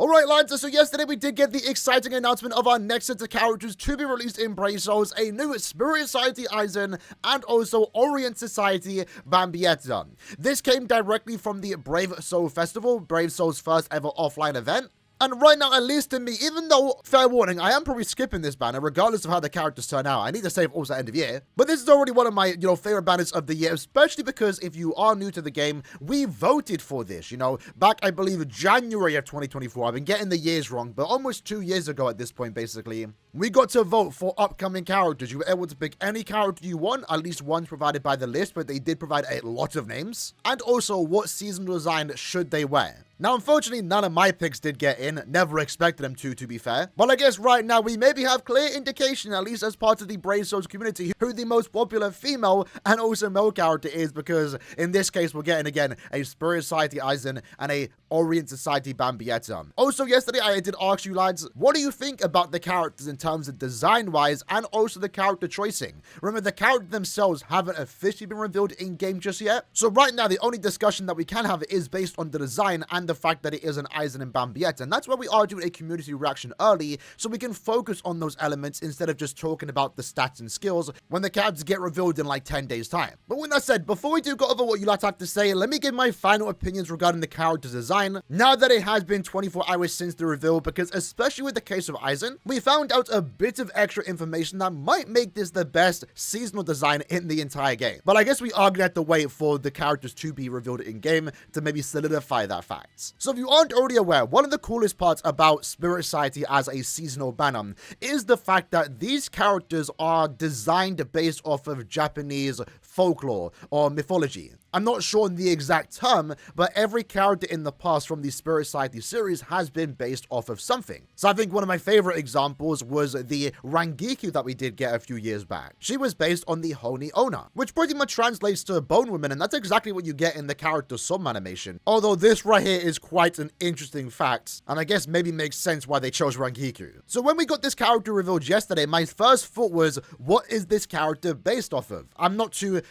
Alright lads, so yesterday we did get the exciting announcement of our next set of characters to be released in Brave Souls, a new Spirit Society Aizen and also Orient Society Bambietta. This came directly from the Brave Soul Festival, Brave Soul's first ever offline event. And right now, at least to me, even though, fair warning, I am probably skipping this banner, regardless of how the characters turn out. I need to save also end of year. But this is already one of my, favorite banners of the year, especially because if you are new to the game, we voted for this, back, I believe, January of 2024. I've been getting the years wrong, but almost 2 years ago at this point, basically. We got to vote for upcoming characters. You were able to pick any character you want, at least one's provided by the list, but they did provide a lot of names. And also, what seasonal design should they wear? Now, unfortunately, none of my picks did get in. Never expected them to be fair. But I guess right now, we maybe have clear indication, at least as part of the Brave Souls community, who the most popular female and also male character is, because in this case, we're getting, again, a Spirit Society Aizen and a Orient Society Bambietta. Also, yesterday, I did ask you lads, what do you think about the characters in terms of design-wise and also the character choicing? Remember, the characters themselves haven't officially been revealed in-game just yet. So right now, the only discussion that we can have is based on the design and the fact that it is an Aizen and Bambietta, and that's why we are doing a community reaction early, so we can focus on those elements instead of just talking about the stats and skills when the characters get revealed in like 10 days time. But with that said, before we do go over what you lads have to say, let me give my final opinions regarding the character's design, now that it has been 24 hours since the reveal, because especially with the case of Aizen, we found out a bit of extra information that might make this the best seasonal design in the entire game. But I guess we are gonna have to wait for the characters to be revealed in-game to maybe solidify that fact. So if you aren't already aware, one of the coolest parts about Spirit Society as a seasonal banner is the fact that these characters are designed based off of Japanese folklore or mythology. I'm not sure on the exact term, but every character in the past from the Spirit Society series has been based off of something. So I think one of my favorite examples was the Rangiku that we did get a few years back. She was based on the Honi Ona, which pretty much translates to Bone Woman, and that's exactly what you get in the character Sum animation. Although this right here is quite an interesting fact, and I guess maybe makes sense why they chose Rangiku. So when we got this character revealed yesterday, my first thought was, what is this character based off of? I'm not too,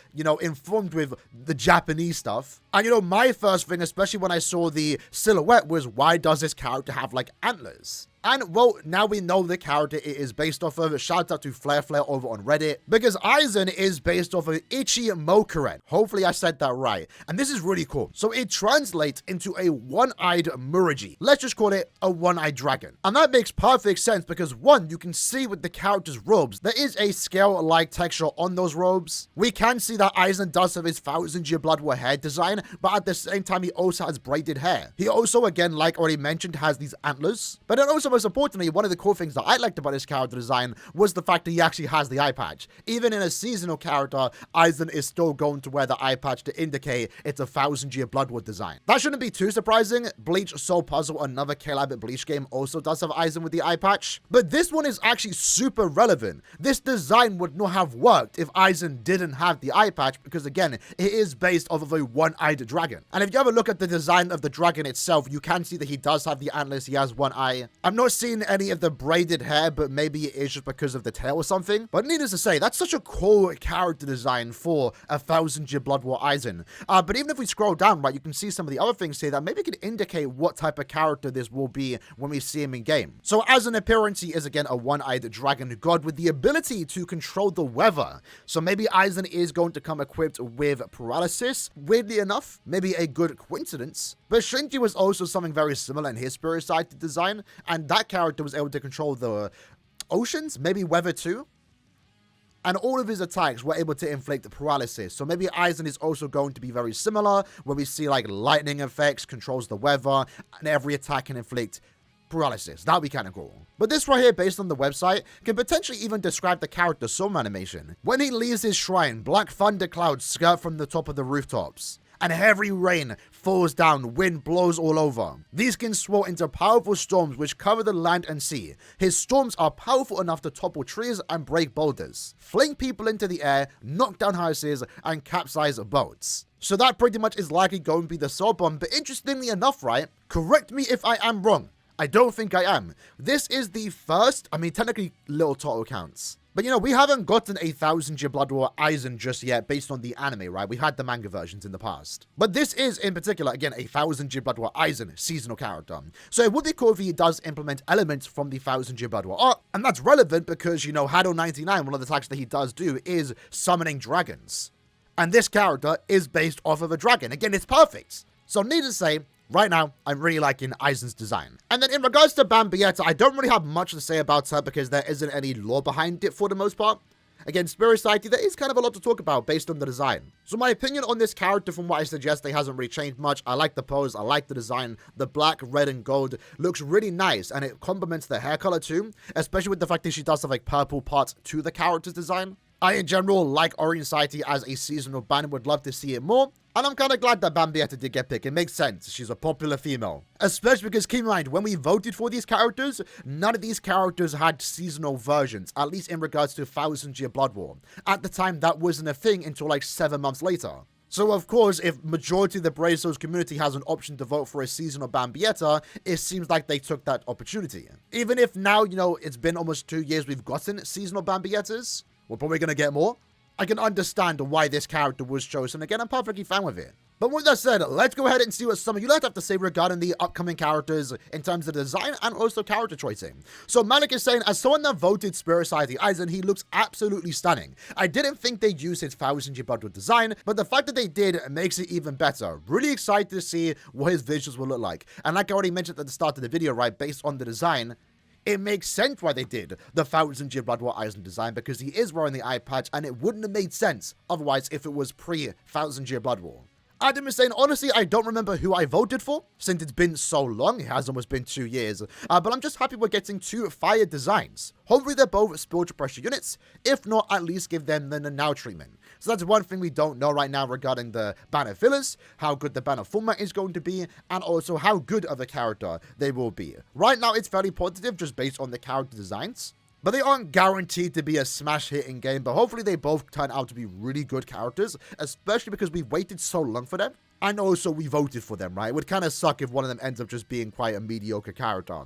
informed with the Japanese stuff. And my first thing, especially when I saw the silhouette, was why does this character have like antlers? And, well, now we know the character it is based off of. Shout out to Flare over on Reddit. Because Aizen is based off of Ichi Mokeren. Hopefully I said that right. And this is really cool. So it translates into a one-eyed Muragi. Let's just call it a one-eyed dragon. And that makes perfect sense because, one, you can see with the character's robes, there is a scale-like texture on those robes. We can see that Aizen does have his 1000-year Blood War hair design, but at the same time, he also has braided hair. He also, again, like already mentioned, has these antlers. But then also, most importantly, one of the cool things that I liked about his character design was the fact that he actually has the eye patch. Even in a seasonal character, Aizen is still going to wear the eye patch to indicate it's a 1000-year Blood War design. That shouldn't be too surprising. Bleach Soul Puzzle, another K-Lab Bleach game, also does have Aizen with the eye patch. But this one is actually super relevant. This design would not have worked if Aizen didn't have the eye patch because, again, it is based off of a one-eyed dragon. And if you have a look at the design of the dragon itself, you can see that he does have the antlers, he has one eye. I'm not seen any of the braided hair, but maybe it is just because of the tail or something. But needless to say, that's such a cool character design for a 1000-year Blood War Aizen. But even if we scroll down, right, you can see some of the other things here that maybe could indicate what type of character this will be when we see him in game. So as an appearance, he is again a one-eyed dragon god with the ability to control the weather. So maybe Aizen is going to come equipped with paralysis. Weirdly enough, maybe a good coincidence. But Shinji was also something very similar in his Spirit Society design, and that character was able to control the oceans, maybe weather too. And all of his attacks were able to inflict the paralysis. So maybe Aizen is also going to be very similar, where we see like lightning effects, controls the weather, and every attack can inflict paralysis. That would be kind of cool. But this right here, based on the website, can potentially even describe the character Sum animation. When he leaves his shrine, black thunder clouds skirt from the top of the rooftops, and heavy rain falls down, wind blows all over. These can swell into powerful storms which cover the land and sea. His storms are powerful enough to topple trees and break boulders, fling people into the air, knock down houses, and capsize boats. So that pretty much is likely going to be the soul bomb, but interestingly enough, right, correct me if I am wrong. I don't think I am. This is the first, technically Little Toto counts. But we haven't gotten a 1000-year Blood War Aizen just yet based on the anime, right? We've had the manga versions in the past. But this is, in particular, again, a 1000-year Blood War Aizen seasonal character. So it would be cool if he does implement elements from the 1000-year Blood War arc. And that's relevant because, Hado 99, one of the attacks that he does do is summoning dragons. And this character is based off of a dragon. Again, it's perfect. So needless to say, right now, I'm really liking Aizen's design. And then in regards to Bambietta, I don't really have much to say about her because there isn't any lore behind it for the most part. Again, Spirit Society, there is kind of a lot to talk about based on the design. So my opinion on this character, from what I suggest, they hasn't really changed much. I like the pose, I like the design. The black, red, and gold looks really nice, and it complements the hair color too, especially with the fact that she does have like purple parts to the character's design. I, in general, like Aaroniero Society as a seasonal banner, would love to see it more. And I'm kind of glad that Bambietta did get picked. It makes sense. She's a popular female. Especially because, keep in mind, when we voted for these characters, none of these characters had seasonal versions, at least in regards to 1000-year Blood War. At the time, that wasn't a thing until like 7 months later. So, of course, if majority of the Brazos community has an option to vote for a seasonal Bambietta, it seems like they took that opportunity. Even if now, it's been almost 2 years we've gotten seasonal Bambiettas, we're probably going to get more. I can understand why this character was chosen. Again, I'm perfectly fine with it. But with that said, let's go ahead and see what some of you have to say regarding the upcoming characters in terms of design and also character choosing. So Malik is saying, as someone that voted Spirit Society Aizen, he looks absolutely stunning. I didn't think they'd use his 1000-year Blood War design, but the fact that they did makes it even better. Really excited to see what his visuals will look like. And like I already mentioned at the start of the video, right, based on the design, it makes sense why they did the 1000-year Blood War Aizen design, because he is wearing the eye patch, and it wouldn't have made sense otherwise if it was pre-1000-year Blood War. Adam is saying, honestly, I don't remember who I voted for, since it's been so long. It has almost been 2 years. But I'm just happy we're getting 2 fire designs. Hopefully they're both spiritual pressure units. If not, at least give them the now treatment. So that's one thing we don't know right now regarding the banner fillers, how good the banner format is going to be, and also how good of a character they will be. Right now, it's fairly positive just based on the character designs. But they aren't guaranteed to be a smash hit in game, but hopefully they both turn out to be really good characters, especially because we've waited so long for them. And also, we voted for them, right? It would kind of suck if one of them ends up just being quite a mediocre character.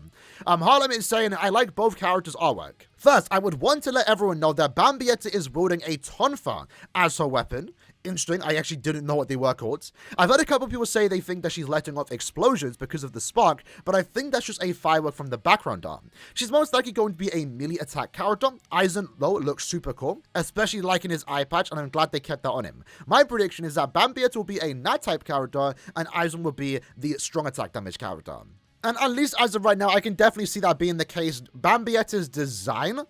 Harlem is saying, I like both characters' artwork. First, I would want to let everyone know that Bambietta is wielding a tonfa as her weapon. Interesting, I actually didn't know what they were called. I've heard a couple people say they think that she's letting off explosions because of the spark, but I think that's just a firework from the background art. She's most likely going to be a melee attack character. Aizen, though, looks super cool, especially liking his eye patch, and I'm glad they kept that on him. My prediction is that Bambietta will be a nat type character, and Aizen will be the strong attack damage character. And at least as of right now, I can definitely see that being the case. Bambietta's design,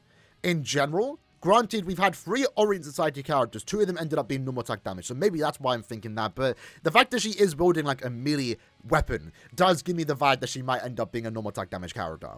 in general, granted, we've had 3 Aaroniero Society characters. 2 of them ended up being normal attack damage, so maybe that's why I'm thinking that. But the fact that she is building like a melee weapon does give me the vibe that she might end up being a normal attack damage character.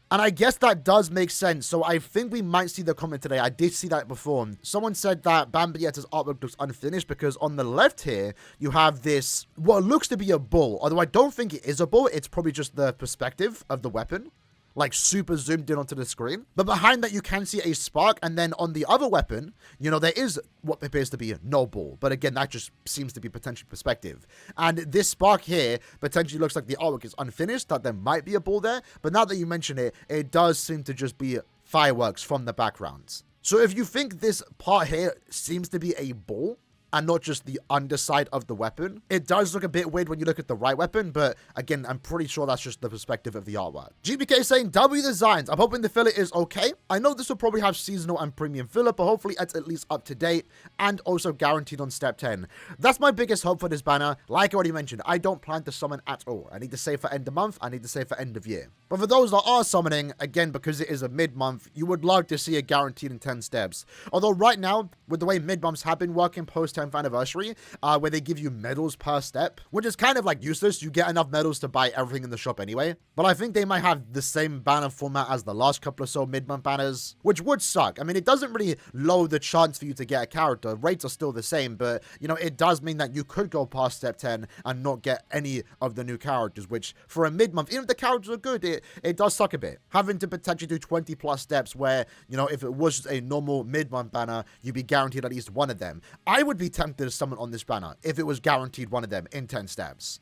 And I guess that does make sense, so I think we might see the comment today. I did see that before. Someone said that Bambietta's artwork looks unfinished because on the left here, you have this, what looks to be a bull. Although I don't think it is a bull, it's probably just the perspective of the weapon, like super zoomed in onto the screen. But behind that, you can see a spark, and then on the other weapon, there is what appears to be no ball. But again, that just seems to be potential perspective. And this spark here potentially looks like the artwork is unfinished, that there might be a ball there. But now that you mention it, it does seem to just be fireworks from the background. So if you think this part here seems to be a ball, and not just the underside of the weapon, it does look a bit weird when you look at the right weapon, but again, I'm pretty sure that's just the perspective of the artwork. GBK saying, W designs, I'm hoping the filler is okay. I know this will probably have seasonal and premium filler, but hopefully it's at least up to date and also guaranteed on step 10. That's my biggest hope for this banner. Like I already mentioned, I don't plan to summon at all. I need to save for end of month, I need to save for end of year. But for those that are summoning, again, because it is a mid-month, you would love to see a guaranteed in 10 steps. Although right now, with the way mid-months have been working post 10th anniversary, where they give you medals per step, which is kind of like useless. You get enough medals to buy everything in the shop anyway. But I think they might have the same banner format as the last couple or so mid-month banners, which would suck. I mean, it doesn't really lower the chance for you to get a character. Rates are still the same, but, it does mean that you could go past step 10 and not get any of the new characters, which for a mid-month, even if the characters are good, it does suck a bit. Having to potentially do 20 plus steps where, if it was just a normal mid-month banner, you'd be guaranteed at least one of them. I would be tempted to summon on this banner if it was guaranteed one of them in 10 steps.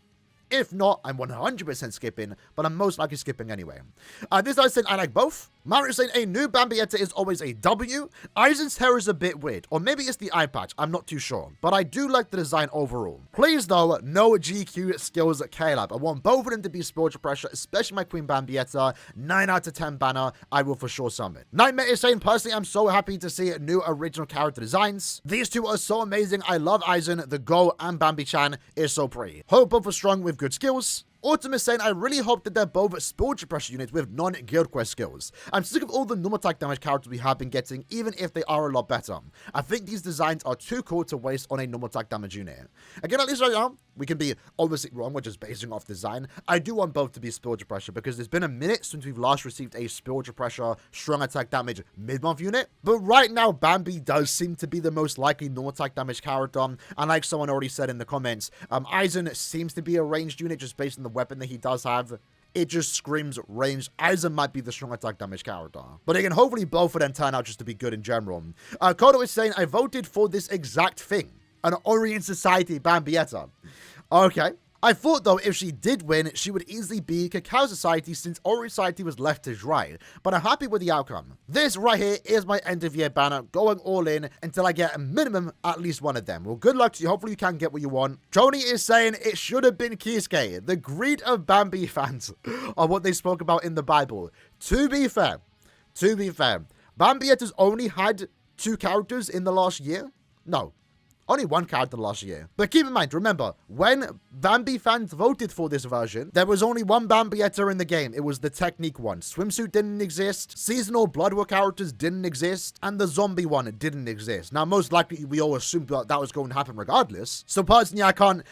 If not, I'm 100% skipping, but I'm most likely skipping anyway. This I said I like both. Mario is saying a new Bambietta is always a W. Aizen's hair is a bit weird, or maybe it's the eye patch, I'm not too sure, but I do like the design overall. Please though, no GQ skills at Caleb. I want both of them to be spiritual pressure, especially my Queen Bambietta. 9 out of 10 banner, I will for sure summon. Nightmare is saying, personally, I'm so happy to see new original character designs. These two are so amazing. I love Aizen, the Go, and Bambi-chan is so pretty. Hope both are strong with good skills. Autumn is saying, I really hope that they're both spiritual pressure units with non-guild quest skills. I'm sick of all the normal attack damage characters we have been getting, even if they are a lot better. I think these designs are too cool to waste on a normal attack damage unit. Again, at least right now, we can be obviously wrong, we're just basing off design. I do want both to be spiritual pressure because there's been a minute since we've last received a spiritual pressure, strong attack damage mid-month unit. But right now, Bambi does seem to be the most likely normal attack damage character. And like someone already said in the comments, Aizen seems to be a ranged unit just based on the weapon that he does have. It just screams range. Aizen might be the strong attack damage character. But again, hopefully both of them turn out just to be good in general. Kodo is saying, I voted for this exact thing. An Orient Society Bambietta. Okay. I thought, though, if she did win, she would easily be Cacao Society since Orient Society was left to dry. But I'm happy with the outcome. This right here is my end of year banner, going all in until I get a minimum at least one of them. Well, good luck to you. Hopefully you can get what you want. Tony is saying it should have been Kisuke. The greed of Bambi fans are what they spoke about in the Bible. To be fair, Bambietta's only had 2 characters in the last year? No. Only 1 character last year. But keep in mind, remember, when Bambi fans voted for this version, there was only 1 Bambietta in the game. It was the Technique one. Swimsuit didn't exist, seasonal Blood War characters didn't exist, and the zombie one didn't exist. Now, most likely, we all assumed that was going to happen regardless. So personally, I can't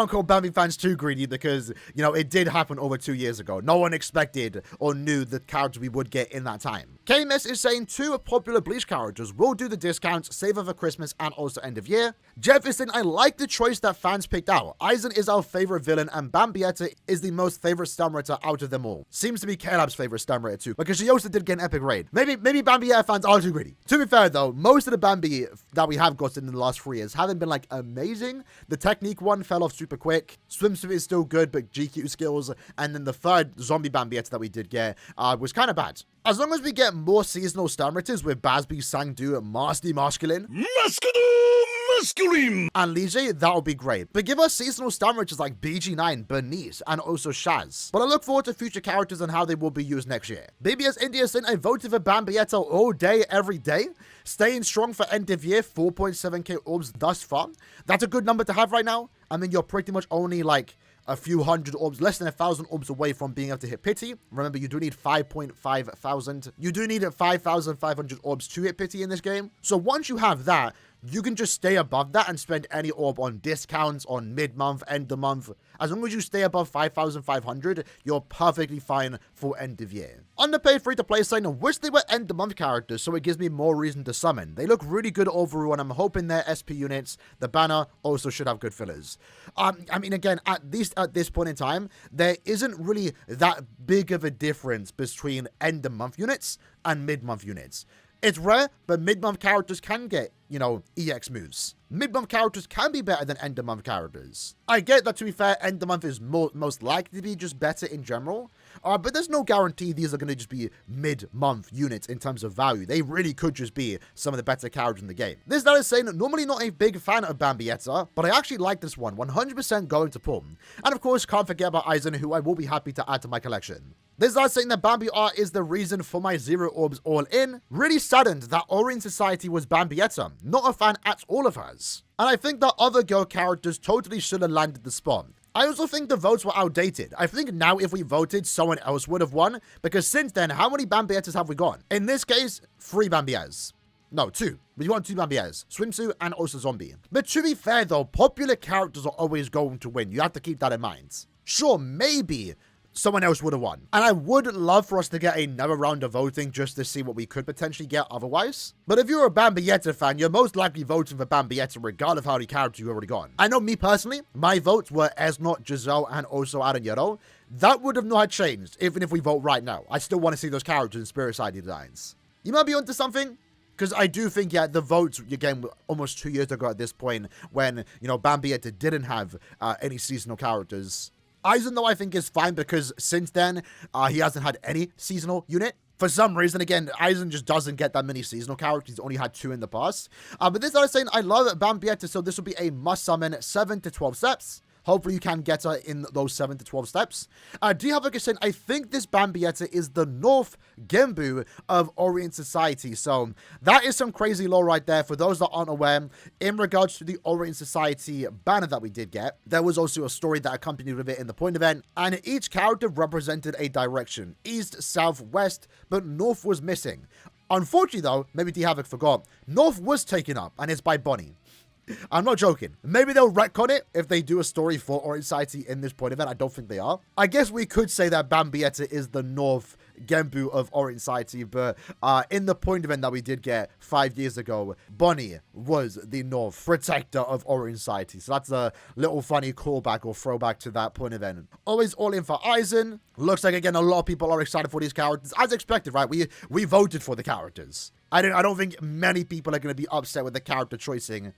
call Bambi fans too greedy because, it did happen over 2 years ago. No one expected or knew the characters we would get in that time. KMS is saying 2 popular Bleach characters will do the discounts, save over Christmas, and also end of year. Jeff is saying, I like the choice that fans picked out. Aizen is our favorite villain, and Bambietta is the most favorite Stamrator out of them all. Seems to be Caleb's favorite Stamrator too, because she also did get an epic raid. Maybe Bambietta fans are too greedy. To be fair though, most of the Bambi that we have gotten in the last 3 years haven't been amazing. The Technique one fell off super quick. Swimsuit is still good, but GQ skills, and then the 3rd zombie Bambietta that we did get was kind of bad. As long as we get more seasonal Stamrators with Basby, Sangdu, Marsty Masculine, and Lige, that'll be great. But give us seasonal Stamrators like BG9, Bernice, and also Shaz. But I look forward to future characters and how they will be used next year. BBS India saying, I voted for Bambietta all day, every day. Staying strong for end of year, 4.7k orbs thus far. That's a good number to have right now. I mean, you're pretty much only a few hundred orbs, less than 1,000 orbs away from being able to hit Pity. Remember, you do need 5.5 thousand. You do need 5,500 orbs to hit Pity in this game. So once you have that, you can just stay above that and spend any orb on discounts, on mid-month, end of month. As long as you stay above 5,500, you're perfectly fine for end of year. Underpaid free-to-play saying, I wish they were end of month characters so it gives me more reason to summon. They look really good overall and I'm hoping their SP units, the banner, also should have good fillers. I mean, again, at least at this point in time, there isn't really that big of a difference between end of month units and mid-month units. It's rare, but mid-month characters can get, EX moves. Mid-month characters can be better than end-of-month characters. I get that, to be fair, end-of-month is most likely to be just better in general, but there's no guarantee these are going to just be mid-month units in terms of value. They really could just be some of the better characters in the game. This guy is saying, normally not a big fan of Bambietta, but I actually like this one, 100% going to pull. And of course, can't forget about Aizen, who I will be happy to add to my collection. This guy's saying that Bambi art is the reason for my 0 orbs all in. Really saddened that Orient Society was Bambietta. Not a fan at all of hers. And I think that other girl characters totally should have landed the spot. I also think the votes were outdated. I think now if we voted, someone else would have won. Because since then, how many Bambiettas have we got? In this case, 3 Bambiettas. No, 2. We want 2 Bambiettas. Swimsuit and also Zombie. But to be fair though, popular characters are always going to win. You have to keep that in mind. Sure, maybe someone else would have won. And I would love for us to get another round of voting just to see what we could potentially get otherwise. But if you're a Bambietta fan, you're most likely voting for Bambietta regardless of how many characters you've already got. I know me personally, my votes were Esnot, Giselle, and also Aaroniero. That would have not changed even if we vote right now. I still want to see those characters in Spirit Side designs. You might be onto something. Because I do think, yeah, the votes, again, almost 2 years ago at this point, when, Bambietta didn't have any seasonal characters. Aizen, though, I think is fine because since then, he hasn't had any seasonal unit. For some reason, again, Aizen just doesn't get that many seasonal characters. He's only had 2 in the past. But this I was saying, I love Bambietta, so this will be a must summon 7 to 12 steps. Hopefully you can get her in those 7 to 12 steps. Do you have a question? I think this Bambietta is the North Genbu of Orient Society. So that is some crazy lore right there. For those that aren't aware, in regards to the Orient Society banner that we did get, there was also a story that accompanied with it in the point event. And each character represented a direction. East, South, West, but North was missing. Unfortunately though, maybe D Havoc forgot, North was taken up and it's by Bonnie. I'm not joking. Maybe they'll retcon it if they do a story for Orient Society in this point event. I don't think they are. I guess we could say that Bambietta is the North Genbu of Orient Society, but in the point event that we did get 5 years ago, Bonnie was the North Protector of Orient Society. So that's a little funny callback or throwback to that point event. Always all in for Aizen. Looks like, again, a lot of people are excited for these characters. As expected, right? We voted for the characters. I don't think many people are going to be upset with the character choicing,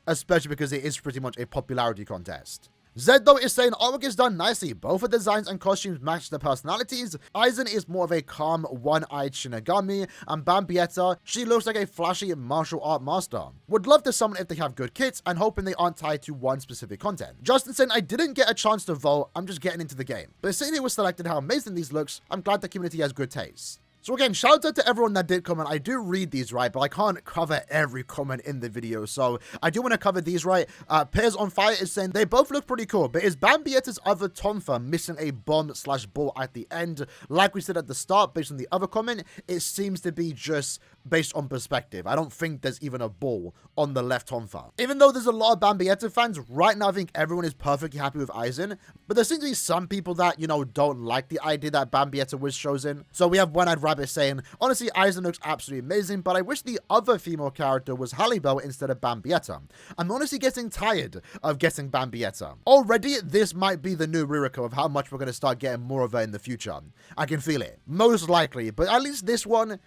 especially because it is pretty much a popularity contest. Zed, though, is saying artwork is done nicely. Both the designs and costumes match the personalities. Aizen is more of a calm, one-eyed Shinigami, and Bambietta, she looks like a flashy martial art master. Would love to summon if they have good kits, and hoping they aren't tied to one specific content. Justin saying, I didn't get a chance to vote, I'm just getting into the game. But seeing it was selected how amazing these looks, I'm glad the community has good taste. So again, shout out to everyone that did comment. I do read these, right, but I can't cover every comment in the video, so I do want to cover these, right. Pears on Fire is saying, they both look pretty cool, but is Bambietta's other Tonfa missing a bomb/ball at the end? Like we said at the start, based on the other comment, it seems to be just based on perspective. I don't think there's even a ball on the left Tonfa. Even though there's a lot of Bambietta fans, right now I think everyone is perfectly happy with Aizen, but there seems to be some people that, you know, don't like the idea that Bambietta was chosen. So we have One-Eyed Rabbit saying, honestly, Aizen looks absolutely amazing, but I wish the other female character was Hallibel instead of Bambietta. I'm honestly getting tired of getting Bambietta. Already, this might be the new Ririko of how much we're going to start getting more of her in the future. I can feel it. Most likely, but at least this one,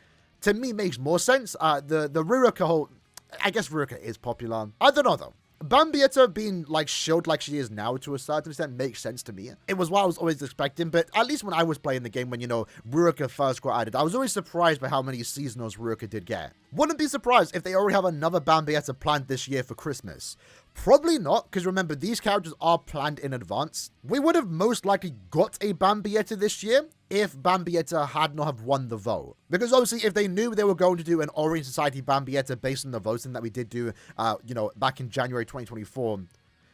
to me, makes more sense. The Ririko, I guess Ririko is popular. I don't know, though. Bambietta being, like, shielded like she is now to a certain extent makes sense to me. It was what I was always expecting, but at least when I was playing the game when, you know, Ruroka first got added, I was always surprised by how many seasonals Ruroka did get. Wouldn't be surprised if they already have another Bambietta planned this year for Christmas. Probably not, because remember, these characters are planned in advance. We would have most likely got a Bambietta this year if Bambietta had not have won the vote. Because obviously, if they knew they were going to do an Orient Society Bambietta based on the voting that we did do, you know, back in January 2024,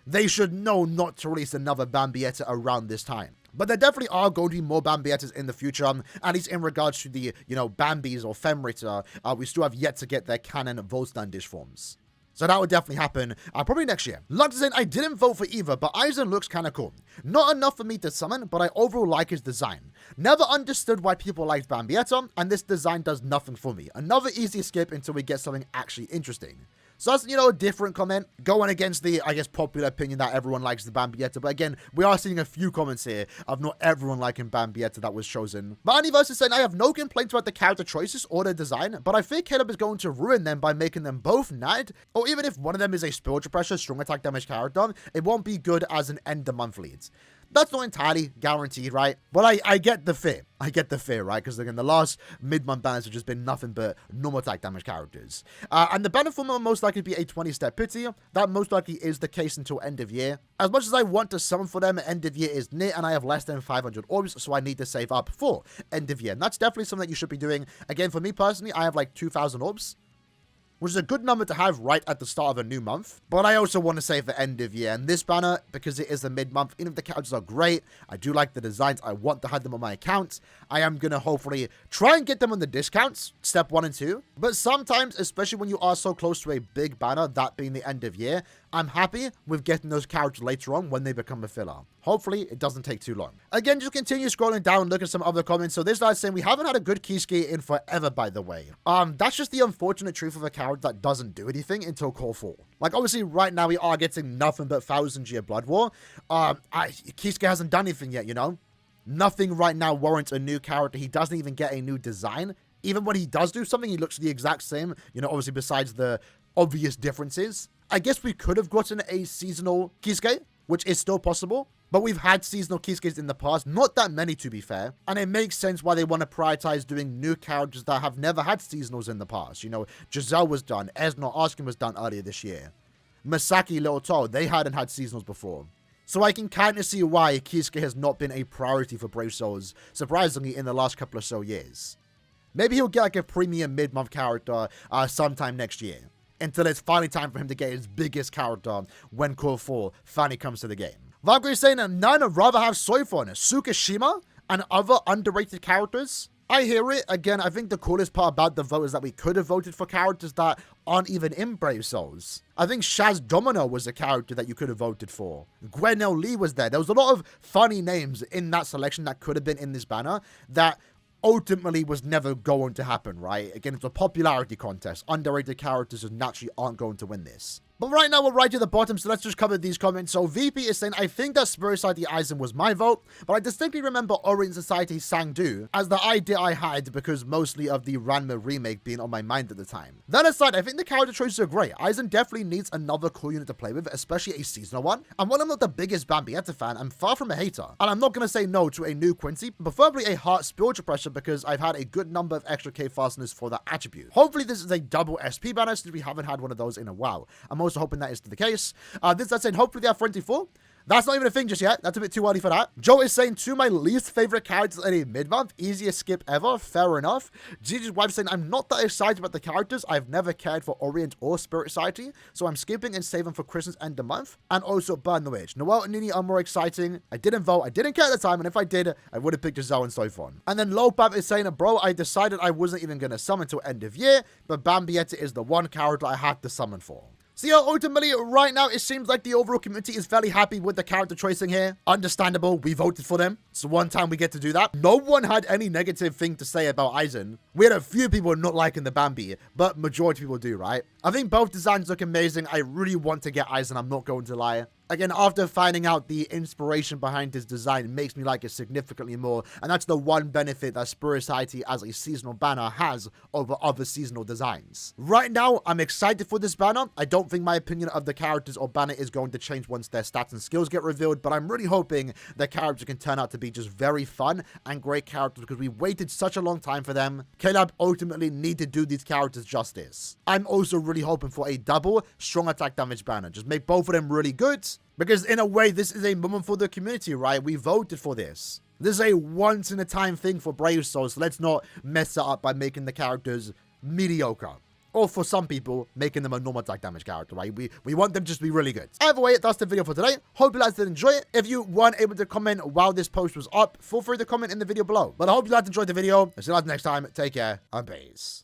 they should know not to release another Bambietta around this time. But there definitely are going to be more Bambiettas in the future, at least in regards to the, you know, Bambis or Femrita. We still have yet to get their canon Volstandish forms. So that would definitely happen probably next year. Lux saying, I didn't vote for either, but Aizen looks kind of cool. Not enough for me to summon, but I overall like his design. Never understood why people liked Bambietta, and this design does nothing for me. Another easy skip until we get something actually interesting. So that's, you know, a different comment, going against the, I guess, popular opinion that everyone likes the Bambietta. But again, we are seeing a few comments here of not everyone liking Bambietta that was chosen. But Aniverse is saying, I have no complaints about the character choices or the design, but I fear Caleb is going to ruin them by making them both nad, or even if one of them is a spiritual pressure, strong attack damage character, it won't be good as an end of month lead. That's not entirely guaranteed, right? But I get the fear. I get the fear, right? Because again, the last mid-month banners have just been nothing but normal attack damage characters. And the banner form will most likely be a 20-step pity. That most likely is the case until end of year. As much as I want to summon for them, end of year is near, and I have less than 500 orbs, so I need to save up for end of year. And that's definitely something that you should be doing. Again, for me personally, I have like 2,000 orbs, which is a good number to have right at the start of a new month. But I also want to save the end of year. And this banner, because it is a mid-month, even if the characters are great, I do like the designs, I want to have them on my account. I am going to hopefully try and get them on the discounts, step 1 and 2. But sometimes, especially when you are so close to a big banner, that being the end of year, I'm happy with getting those characters later on when they become a filler. Hopefully, it doesn't take too long. Again, just continue scrolling down, look at some other comments. So this guy's saying, we haven't had a good Kisuke in forever, by the way. That's just the unfortunate truth of a character that doesn't do anything until Core 4. Like, obviously, right now, we are getting nothing but 1000-year Blood War. Kisuke hasn't done anything yet, you know? Nothing right now warrants a new character. He doesn't even get a new design. Even when he does do something, he looks the exact same. You know, obviously, besides the obvious differences. I guess we could have gotten a seasonal Kisuke, which is still possible. But we've had seasonal Kisuke's in the past, not that many to be fair, and it makes sense why they want to prioritize doing new characters that have never had seasonals in the past. You know, Giselle was done, Esno Askin was done earlier this year. Masaki, Little Toe, they hadn't had seasonals before. So I can kind of see why Kisuke has not been a priority for Brave Souls, surprisingly, in the last couple of so years. Maybe he'll get like a premium mid-month character sometime next year, until it's finally time for him to get his biggest character when Core 4 finally comes to the game. Valkyrie is saying that none would rather have Soifon, Tsukishima, and other underrated characters. I hear it. Again, I think the coolest part about the vote is that we could have voted for characters that aren't even in Brave Souls. I think Shaz Domino was a character that you could have voted for. Gwenelle Lee was there. There was a lot of funny names in that selection that could have been in this banner that ultimately was never going to happen, right? Again, it's a popularity contest. Underrated characters just naturally aren't going to win this. But right now, we're right to the bottom, so let's just cover these comments. So VP is saying, I think that Spirit Society Aizen was my vote, but I distinctly remember Orient Society Sangdu as the idea I had because mostly of the Ranma remake being on my mind at the time. That aside, I think the character choices are great. Aizen definitely needs another cool unit to play with, especially a seasonal one. And while I'm not the biggest Bambietta fan, I'm far from a hater. And I'm not going to say no to a new Quincy, preferably a Heart Spiritual Pressure because I've had a good number of extra K fasteners for that attribute. Hopefully this is a double SP banner since we haven't had one of those in a while. I'm also hoping that is the case. That's saying hopefully they have 24. That's not even a thing just yet. That's a bit too early for that. Joe is saying two of my least favorite characters in a mid-month. Easiest skip ever. Fair enough. Gigi's wife saying I'm not that excited about the characters. I've never cared for Orient or Spirit Society, so I'm skipping and saving for Christmas end of month. And also Burn the Witch. Noelle and Nini are more exciting. I didn't vote. I didn't care at the time, and if I did, I would have picked Giselle and Soifon. And then Lopab is saying, bro, I decided I wasn't even going to summon till end of year, but Bambietta is the one character I had to summon for. So yeah, ultimately, right now, it seems like the overall community is fairly happy with the character choicing here. Understandable, we voted for them. It's the one time we get to do that. No one had any negative thing to say about Aizen. We had a few people not liking the Bambi, but majority of people do, right? I think both designs look amazing. I really want to get Aizen, I'm not going to lie. Again, after finding out the inspiration behind his design, it makes me like it significantly more. And that's the one benefit that Spirit Society as a seasonal banner has over other seasonal designs. Right now, I'm excited for this banner. I don't think my opinion of the characters or banner is going to change once their stats and skills get revealed, but I'm really hoping the characters can turn out to be just very fun and great characters because we waited such a long time for them. K-Lab ultimately need to do these characters justice. I'm also really hoping for a double strong attack damage banner. Just make both of them really good. Because in a way, this is a moment for the community, right? We voted for this. This is a once-in-a-time thing for Brave Souls. So let's not mess it up by making the characters mediocre. Or for some people, making them a normal attack damage character, right? We want them just to be really good. Either way, that's the video for today. Hope you guys did enjoy it. If you weren't able to comment while this post was up, feel free to comment in the video below. But I hope you guys enjoyed the video. I'll see you guys next time. Take care and peace.